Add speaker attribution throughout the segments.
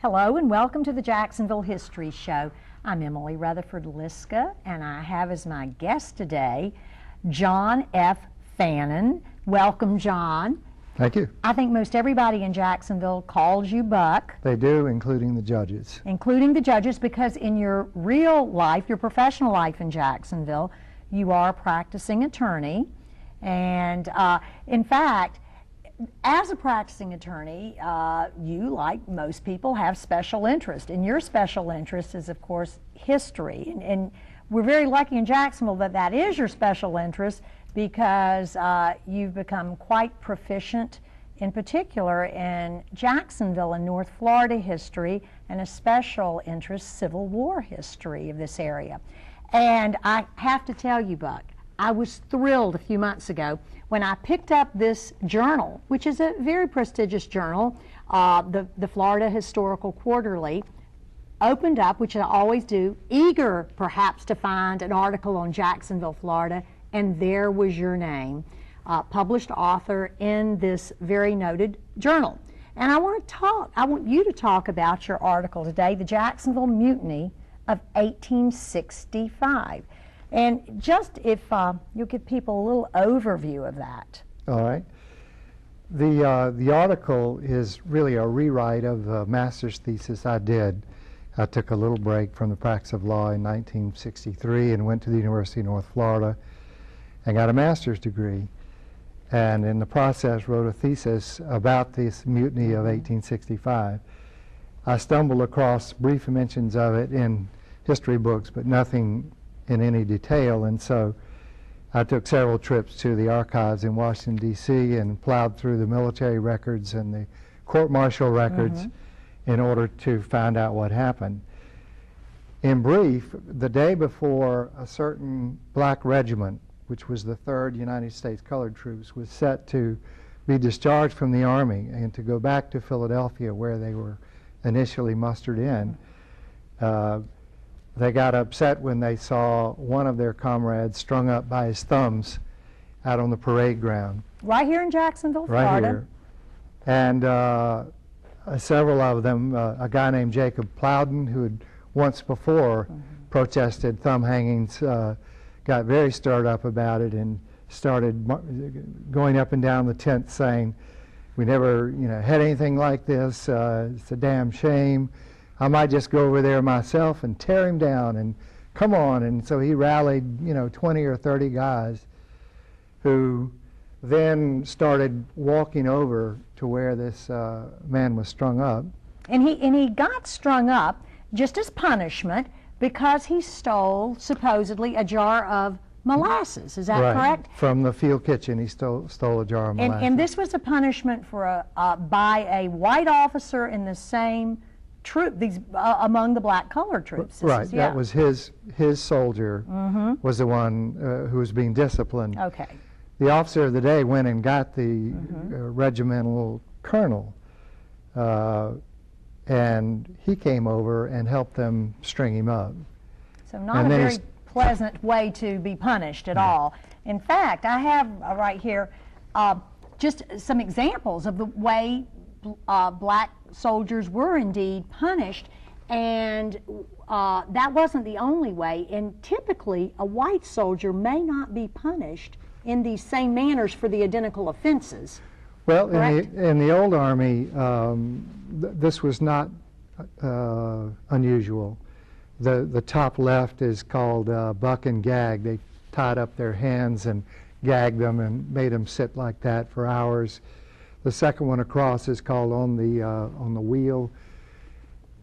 Speaker 1: Hello and welcome to the Jacksonville History Show. I'm Emily Rutherford-Liska and I have as my guest today John F. Fannin. Welcome, John.
Speaker 2: Thank you.
Speaker 1: I think most everybody in Jacksonville calls you Buck.
Speaker 2: They do, including the judges.
Speaker 1: Including the judges, because in your real life, your professional life in Jacksonville, you are a practicing attorney. And in fact, as a practicing attorney, you, like most people, have special interest. And your special interest is, of course, history. And we're very lucky in Jacksonville that that is your special interest, because you've become quite proficient, in particular, in Jacksonville and North Florida history, and a special interest, Civil War history of this area. And I have to tell you, Buck, I was thrilled a few months ago when I picked up this journal, which is a very prestigious journal, the Florida Historical Quarterly, opened up, which I always do, eager perhaps to find an article on Jacksonville, Florida, and there was your name, published author in this very noted journal. And I want you to talk about your article today, The Jacksonville Mutiny of 1865. And just if you'll give people a little overview of that.
Speaker 2: All right. The article is really a rewrite of a master's thesis I did. I took a little break from the practice of law in 1963 and went to the University of North Florida and got a master's degree. And in the process wrote a thesis about this mutiny of 1865. I stumbled across brief mentions of it in history books, but nothing in any detail, and so I took several trips to the archives in Washington, D.C. and plowed through the military records and the court-martial records in order to find out what happened. In brief, the day before a certain black regiment, which was the 3rd United States Colored Troops, was set to be discharged from the Army and to go back to Philadelphia, where they were initially mustered in, they got upset when they saw one of their comrades strung up by his thumbs out on the parade ground.
Speaker 1: Right here in Jacksonville, Florida.
Speaker 2: Right here. And several of them, a guy named Jacob Plowden, who had once before protested thumb hangings, got very stirred up about it and started going up and down the tent saying, "We never, had anything like this. It's a damn shame. I might just go over there myself and tear him down, and come on." And so he rallied, 20 or 30 guys who then started walking over to where this man was strung up.
Speaker 1: And he got strung up just as punishment because he stole, supposedly, a jar of molasses. Is that correct?
Speaker 2: From the field kitchen, he stole a jar of molasses.
Speaker 1: And this was a punishment for by a white officer in the same troop, among the black colored troops.
Speaker 2: Right, that was his soldier was the one who was being disciplined.
Speaker 1: Okay.
Speaker 2: The officer of the day went and got the regimental colonel, and he came over and helped them string him up.
Speaker 1: So not a very pleasant way to be punished at all. In fact, I have right here just some examples of the way black soldiers were indeed punished, and that wasn't the only way. And typically, a white soldier may not be punished in these same manners for the identical offenses.
Speaker 2: Well, in the old Army, this was not unusual. The top left is called buck and gag. They tied up their hands and gagged them and made them sit like that for hours. The second one across is called on the wheel.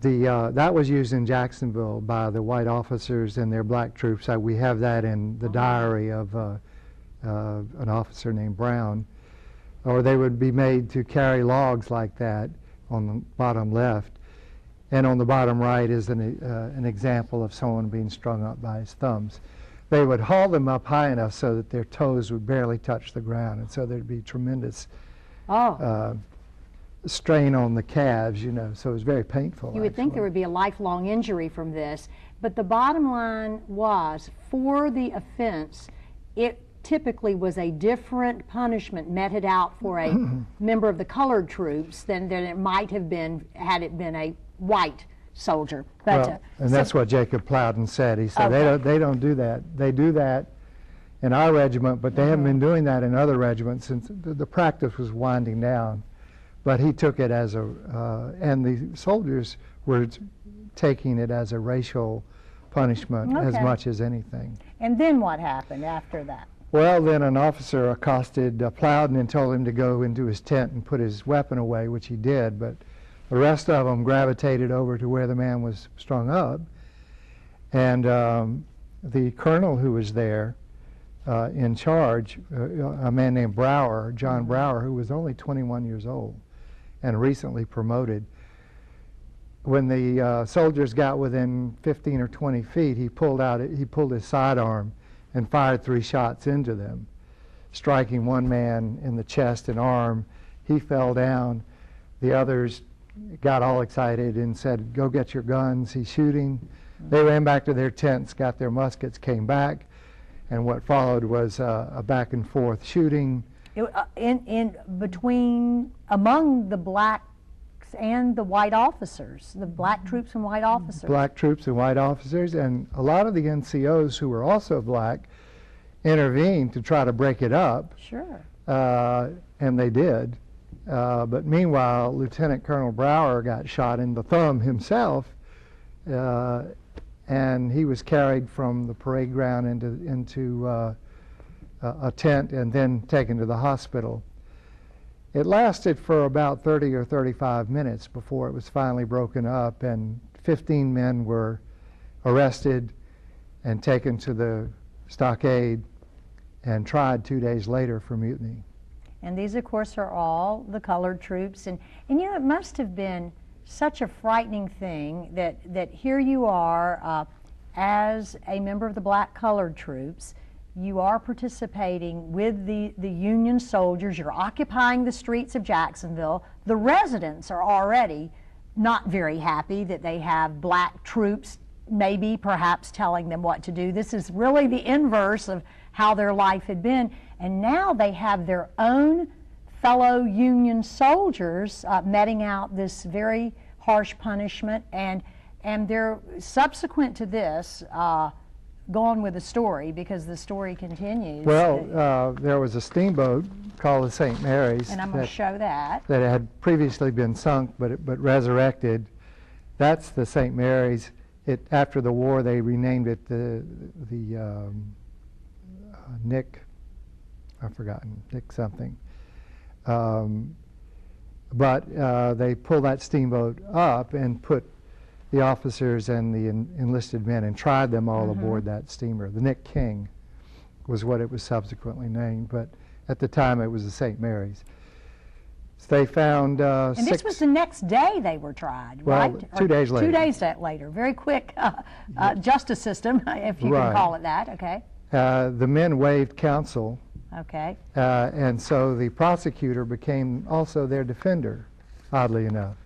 Speaker 2: That was used in Jacksonville by the white officers and their black troops. We have that in the diary of an officer named Brown. Or they would be made to carry logs like that on the bottom left. And on the bottom right is an example of someone being strung up by his thumbs. They would haul them up high enough so that their toes would barely touch the ground, and so there'd be tremendous strain on the calves, so it was very painful.
Speaker 1: You would think there would be a lifelong injury from this, but the bottom line was, for the offense, it typically was a different punishment meted out for a member of the colored troops than it might have been had it been a white soldier. But,
Speaker 2: well, and that's what Jacob Plowden said. He said, they don't do that. They do that in our regiment, but they haven't been doing that in other regiments since the practice was winding down. But he took it as and the soldiers were taking it as a racial punishment as much as anything.
Speaker 1: And then what happened after that?
Speaker 2: Well, then an officer accosted Plowden and told him to go into his tent and put his weapon away, which he did, but the rest of them gravitated over to where the man was strung up, and the colonel who was there in charge, a man named Brower, John Brower, who was only 21 years old and recently promoted, when the soldiers got within 15 or 20 feet, he pulled his sidearm and fired 3 shots into them, striking one man in the chest and arm. He fell down. The others got all excited and said, "Go get your guns, he's shooting." They ran back to their tents, got their muskets, came back, and what followed was a back and forth shooting.
Speaker 1: Among the blacks and the white officers, the black troops and white officers.
Speaker 2: Black troops and white officers, and a lot of the NCOs who were also black intervened to try to break it up.
Speaker 1: Sure.
Speaker 2: And they did. But meanwhile, Lieutenant Colonel Brower got shot in the thumb himself, and he was carried from the parade ground into a tent and then taken to the hospital. It lasted for about 30 or 35 minutes before it was finally broken up, and 15 men were arrested and taken to the stockade and tried 2 days later for mutiny.
Speaker 1: And these, of course, are all the colored troops. And you know, it must have been such a frightening thing that here you are as a member of the black colored troops. You are participating with the Union soldiers. You're occupying the streets of Jacksonville. The residents are already not very happy that they have black troops maybe perhaps telling them what to do. This is really the inverse of how their life had been. And now they have their own fellow Union soldiers meting out this very harsh punishment. And they're subsequent to this, go on with the story, because the story continues.
Speaker 2: Well, there was a steamboat called the St. Mary's.
Speaker 1: And I'm going to show that.
Speaker 2: That had previously been sunk but resurrected. That's the St. Mary's. After the war, they renamed it the Nick, I've forgotten, Nick something. But they pulled that steamboat up and put the officers and the enlisted men and tried them all aboard that steamer. The Nick King was what it was subsequently named, but at the time it was the St. Mary's. So they found
Speaker 1: and this was the next day they were tried,
Speaker 2: well,
Speaker 1: right?
Speaker 2: 2 days later.
Speaker 1: 2 days later. Very quick justice system, if you can call it that. Okay.
Speaker 2: The men waived counsel.
Speaker 1: Okay.
Speaker 2: And so the prosecutor became also their defender, oddly enough,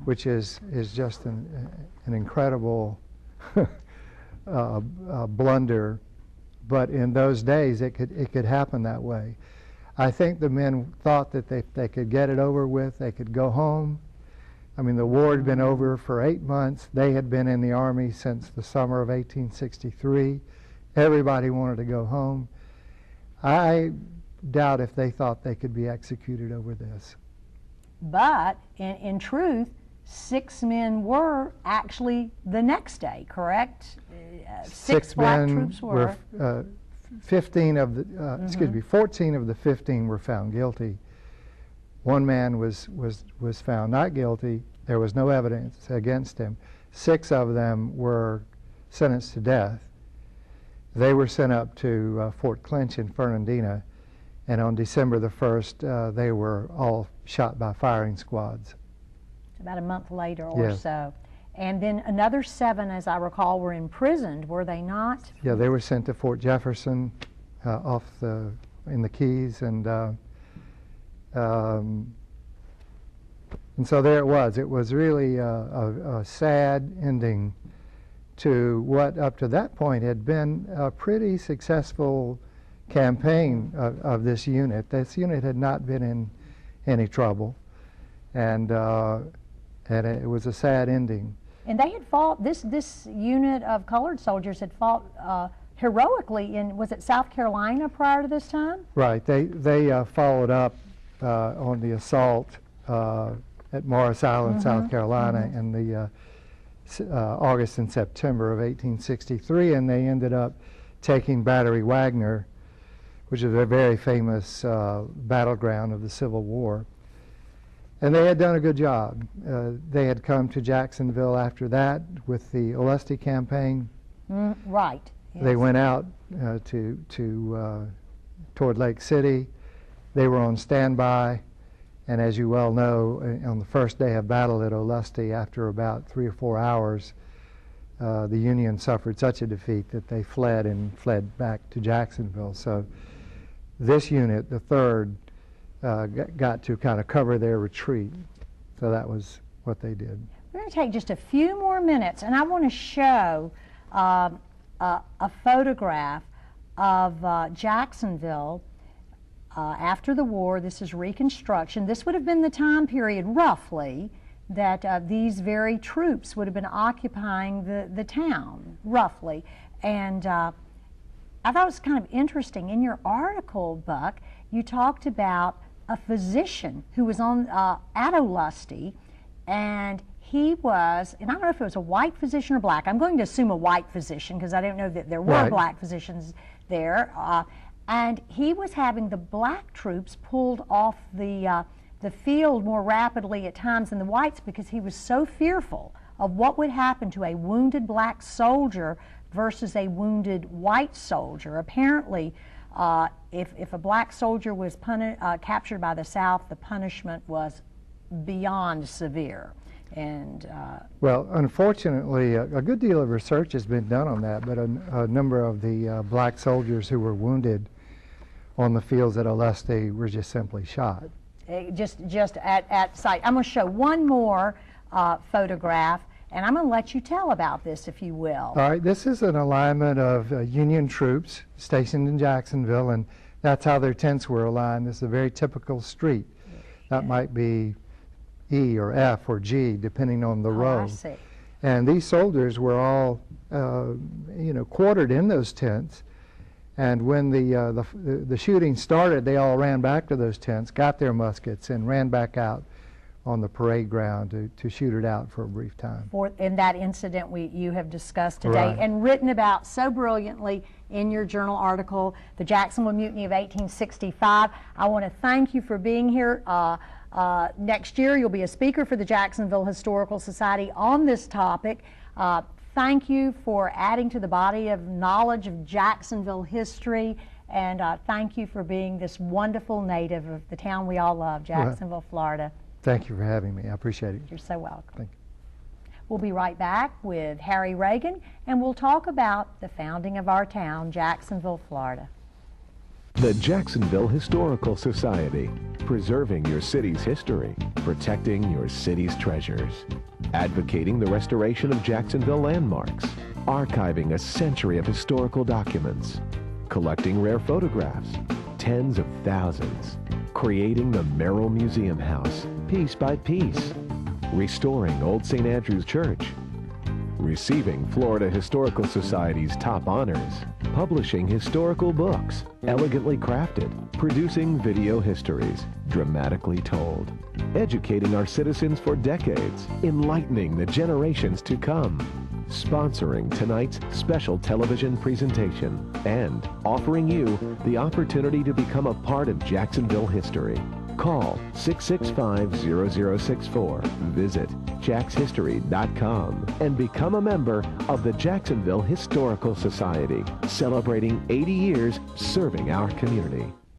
Speaker 2: which is just an incredible blunder. But in those days, it could happen that way. I think the men thought that they could get it over with, they could go home. I mean, the war had been over for 8 months. They had been in the Army since the summer of 1863. Everybody wanted to go home. I doubt if they thought they could be executed over this.
Speaker 1: But in truth, 6 men were actually the next day, correct? Six black troops were.
Speaker 2: 15 of the, excuse me, 14 of the 15 were found guilty. One man was found not guilty. There was no evidence against him. 6 of them were sentenced to death. They were sent up to Fort Clinch in Fernandina, and on December the 1st, they were all shot by firing squads.
Speaker 1: About a month later or so. And then another 7, as I recall, were imprisoned, were they not?
Speaker 2: Yeah, they were sent to Fort Jefferson in the Keys, and so there it was. It was really a sad ending to what up to that point had been a pretty successful campaign of this unit. This unit had not been in any trouble, and it was a sad ending.
Speaker 1: And they had fought, this unit of colored soldiers had fought heroically in, was it South Carolina prior to this time?
Speaker 2: Right. They followed up on the assault at Morris Island, South Carolina, in the August and September of 1863, and they ended up taking Battery Wagner, which is a very famous battleground of the Civil War. And they had done a good job. They had come to Jacksonville after that with the Olustee campaign.
Speaker 1: Right. Yes.
Speaker 2: They went out toward Lake City. They were on standby, and as you well know, on the first day of battle at Olustee, after about 3 or 4 hours, the Union suffered such a defeat that they fled back to Jacksonville. So this unit, the 3rd, got to kind of cover their retreat. So that was what they did.
Speaker 1: We're going to take just a few more minutes, and I want to show a photograph of Jacksonville after the war. This is Reconstruction. This would have been the time period, roughly, that these very troops would have been occupying the town, roughly. And I thought it was kind of interesting. In your article, Buck, you talked about a physician who was on at Olustee, and he was, and I don't know if it was a white physician or black. I'm going to assume a white physician because I don't know that there were black physicians there. And he was having the black troops pulled off the field more rapidly at times than the whites because he was so fearful of what would happen to a wounded black soldier versus a wounded white soldier. Apparently, if a black soldier was captured by the South, the punishment was beyond severe. And
Speaker 2: well, unfortunately, a good deal of research has been done on that, but a number of the black soldiers who were wounded on the fields at Olustee were just simply shot.
Speaker 1: Just at sight. I'm going to show one more photograph, and I'm going to let you tell about this, if you will.
Speaker 2: All right, this is an alignment of Union troops stationed in Jacksonville, and that's how their tents were aligned. This is a very typical street. That might be E or F or G, depending on the row.
Speaker 1: I see.
Speaker 2: And these soldiers were all, quartered in those tents. And when the shooting started, they all ran back to those tents, got their muskets, and ran back out on the parade ground to shoot it out for a brief time.
Speaker 1: In that incident you have discussed today and written about so brilliantly in your journal article, The Jacksonville Mutiny of 1865. I want to thank you for being here. Next year you'll be a speaker for the Jacksonville Historical Society on this topic. Thank you for adding to the body of knowledge of Jacksonville history, and thank you for being this wonderful native of the town we all love, Jacksonville, Florida.
Speaker 2: Thank you for having me. I appreciate it.
Speaker 1: You're so welcome.
Speaker 2: Thank you.
Speaker 1: We'll be right back with Harry Reagan, and we'll talk about the founding of our town, Jacksonville, Florida.
Speaker 3: The Jacksonville Historical Society, preserving your city's history, protecting your city's treasures, advocating the restoration of Jacksonville landmarks, archiving a century of historical documents, collecting rare photographs, tens of thousands, creating the Merrill Museum House piece by piece, restoring Old St. Andrew's Church, receiving Florida Historical Society's top honors, publishing historical books, elegantly crafted, producing video histories, dramatically told, educating our citizens for decades, enlightening the generations to come, sponsoring tonight's special television presentation, and offering you the opportunity to become a part of Jacksonville history. Call 665-0064, visit jackshistory.com, and become a member of the Jacksonville Historical Society, celebrating 80 years serving our community.